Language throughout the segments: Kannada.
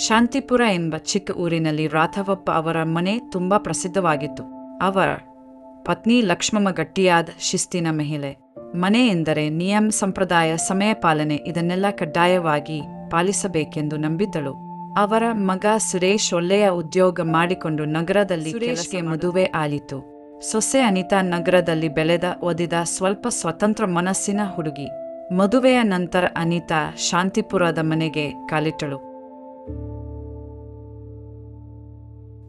ಶಾಂತಿಪುರ ಎಂಬ ಚಿಕ್ಕ ಊರಿನಲ್ಲಿ ರಾಘವಪ್ಪ ಅವರ ಮನೆ ತುಂಬಾ ಪ್ರಸಿದ್ಧವಾಗಿತ್ತು. ಅವರ ಪತ್ನಿ ಲಕ್ಷ್ಮಮ್ಮ ಗಟ್ಟಿಯಾದ ಶಿಸ್ತಿನ ಮಹಿಳೆ. ಮನೆ ಎಂದರೆ ನಿಯಮ, ಸಂಪ್ರದಾಯ, ಸಮಯ ಪಾಲನೆ ಇದನ್ನೆಲ್ಲ ಕಡ್ಡಾಯವಾಗಿ ಪಾಲಿಸಬೇಕೆಂದು ನಂಬಿದ್ದಳು. ಅವರ ಮಗ ಸುರೇಶ್ ಒಳ್ಳೆಯ ಉದ್ಯೋಗ ಮಾಡಿಕೊಂಡು ನಗರದಲ್ಲಿ ಸುರೇಶ್ಗೆ ಮದುವೆ ಆಯಿತು. ಸೊಸೆ ಅನಿತಾ ನಗರದಲ್ಲಿ ಬೆಳೆದ ಓದಿದ ಸ್ವಲ್ಪ ಸ್ವತಂತ್ರ ಮನಸ್ಸಿನ ಹುಡುಗಿ. ಮದುವೆಯ ನಂತರ ಅನಿತಾ ಶಾಂತಿಪುರದ ಮನೆಗೆ ಕಾಲಿಟ್ಟಳು.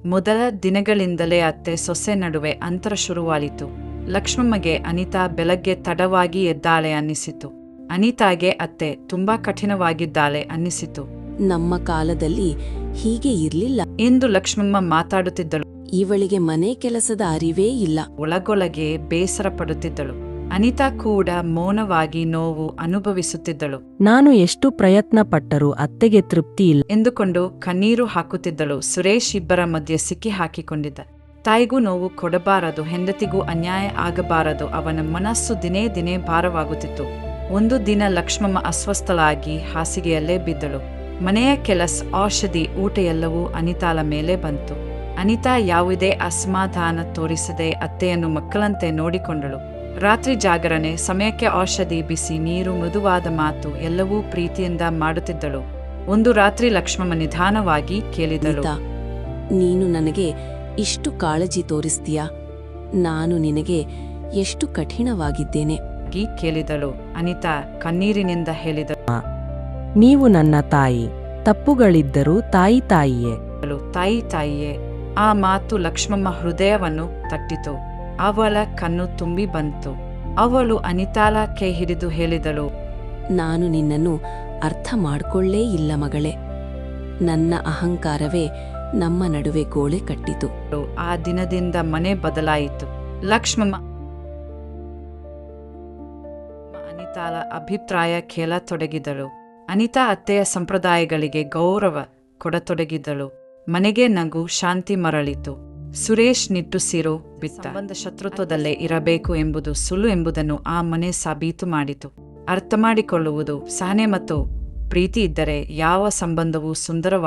ಮೊದಲ ದಿನಗಳಿಂದಲೇ ಅತ್ತೆ ಸೊಸೆ ನಡುವೆ ಅಂತರ ಶುರುವಾಯಿತು. ಲಕ್ಷ್ಮಮ್ಮಗೆ ಅನಿತಾ ಬೆಳಗ್ಗೆ ತಡವಾಗಿ ಎದ್ದಾಳೆ ಅನ್ನಿಸಿತು. ಅನಿತಾಗೆ ಅತ್ತೆ ತುಂಬಾ ಕಠಿಣವಾಗಿದ್ದಾಳೆ ಅನ್ನಿಸಿತು. ನಮ್ಮ ಕಾಲದಲ್ಲಿ ಹೀಗೆ ಇರ್ಲಿಲ್ಲ ಎಂದು ಲಕ್ಷ್ಮಮ್ಮ ಮಾತಾಡುತ್ತಿದ್ದಳು. ಇವಳಿಗೆ ಮನೆ ಕೆಲಸದ ಅರಿವೇ ಇಲ್ಲ. ಒಳಗೊಳಗೆ ಬೇಸರ ಪಡುತ್ತಿದ್ದಳು. ಅನಿತಾ ಕೂಡ ಮೌನವಾಗಿ ನೋವು ಅನುಭವಿಸುತ್ತಿದ್ದಳು. ನಾನು ಎಷ್ಟು ಪ್ರಯತ್ನ ಪಟ್ಟರೂ ಅತ್ತೆಗೆ ತೃಪ್ತಿ ಇಲ್ಲ ಎಂದುಕೊಂಡು ಕಣ್ಣೀರು ಹಾಕುತ್ತಿದ್ದಳು. ಸುರೇಶ್ ಇಬ್ಬರ ಮಧ್ಯೆ ಸಿಕ್ಕಿ ಹಾಕಿಕೊಂಡಿದ್ದ. ತಾಯಿಗೂ ನೋವು ಕೊಡಬಾರದು, ಹೆಂಡತಿಗೂ ಅನ್ಯಾಯ ಆಗಬಾರದು. ಅವನ ಮನಸ್ಸು ದಿನೇ ದಿನೇ ಭಾರವಾಗುತ್ತಿತ್ತು. ಒಂದು ದಿನ ಲಕ್ಷ್ಮಮ್ಮ ಅಸ್ವಸ್ಥಳಾಗಿ ಹಾಸಿಗೆಯಲ್ಲೇ ಬಿದ್ದಳು. ಮನೆಯ ಕೆಲಸ, ಔಷಧಿ, ಊಟ ಎಲ್ಲವೂ ಅನಿತಾಳ ಮೇಲೆ ಬಂತು. ಅನಿತಾ ಯಾವುದೇ ಅಸಮಾಧಾನ ತೋರಿಸದೆ ಅತ್ತೆಯನ್ನು ಮಕ್ಕಳಂತೆ ನೋಡಿಕೊಂಡಳು. ರಾತ್ರಿ ಜಾಗರಣೆ, ಸಮಯಕ್ಕೆ ಔಷಧಿ, ಬಿಸಿ ನೀರು, ಮೃದುವಾದ ಮಾತು ಎಲ್ಲವೂ ಪ್ರೀತಿಯಿಂದ ಮಾಡುತ್ತಿದ್ದಳು. ಒಂದು ರಾತ್ರಿ ಲಕ್ಷ್ಮಮ್ಮ ನಿಧಾನವಾಗಿ ಕೇಳಿದಳು, ನೀನು ನನಗೆ ಇಷ್ಟು ಕಾಳಜಿ ತೋರಿಸ್ತೀಯಾ? ನಾನು ನಿನಗೆ ಎಷ್ಟು ಕಠಿಣವಾಗಿದ್ದೇನೆ ಕೇಳಿದಳು. ಅನಿತಾ ಕಣ್ಣೀರಿನಿಂದ ಹೇಳಿದಳು, ನೀವು ನನ್ನ ತಾಯಿ, ತಪ್ಪುಗಳಿದ್ದರೂ ತಾಯಿ ತಾಯಿಯೇ. ತಾಯಿ ತಾಯಿಯೇ. ಆ ಮಾತು ಲಕ್ಷ್ಮಮ್ಮ ಹೃದಯವನ್ನು ತಟ್ಟಿತು. ಅವಳ ಕಣ್ಣು ತುಂಬಿ ಬಂತು. ಅವಳು ಅನಿತಾಳ ಕೈ ಹಿಡಿದು ಹೇಳಿದಳು, ನಾನು ನಿನ್ನನ್ನು ಅರ್ಥ ಮಾಡ್ಕೊಳ್ಳೇ ಇಲ್ಲ ಮಗಳೇ. ನನ್ನ ಅಹಂಕಾರವೇ ನಮ್ಮ ನಡುವೆ ಗೋಳೆ ಕಟ್ಟಿತು. ಆ ದಿನದಿಂದ ಮನೆ ಬದಲಾಯಿತು. ಲಕ್ಷ್ಮಮ್ಮ ಅನಿತಾಳ ಅಭಿಪ್ರಾಯ ಕೇಳತೊಡಗಿದಳು. ಅನಿತಾ ಅತ್ತೆಯ ಸಂಪ್ರದಾಯಗಳಿಗೆ ಗೌರವ ಕೊಡತೊಡಗಿದಳು. ಮನೆಗೆ ನಗು, ಶಾಂತಿ ಮರಳಿತು. ಸುರೇಶ್ ನಿಟ್ಟುಸಿರು ಬಿಟ್ಟ. ಸಂಬಂಧ ಶತ್ರುತ್ವದಲ್ಲೇ ಇರಬೇಕು ಎಂಬುದು ಸುಳ್ಳು ಎಂಬುದನ್ನು ಆ ಮನೆ ಸಾಬೀತು ಮಾಡಿತು. ಅರ್ಥ ಮಾಡಿಕೊಳ್ಳುವುದು, ಸಹನೆ ಮತ್ತು ಪ್ರೀತಿ ಇದ್ದರೆ ಯಾವ ಸಂಬಂಧವೂ ಸುಂದರವಾಗಿ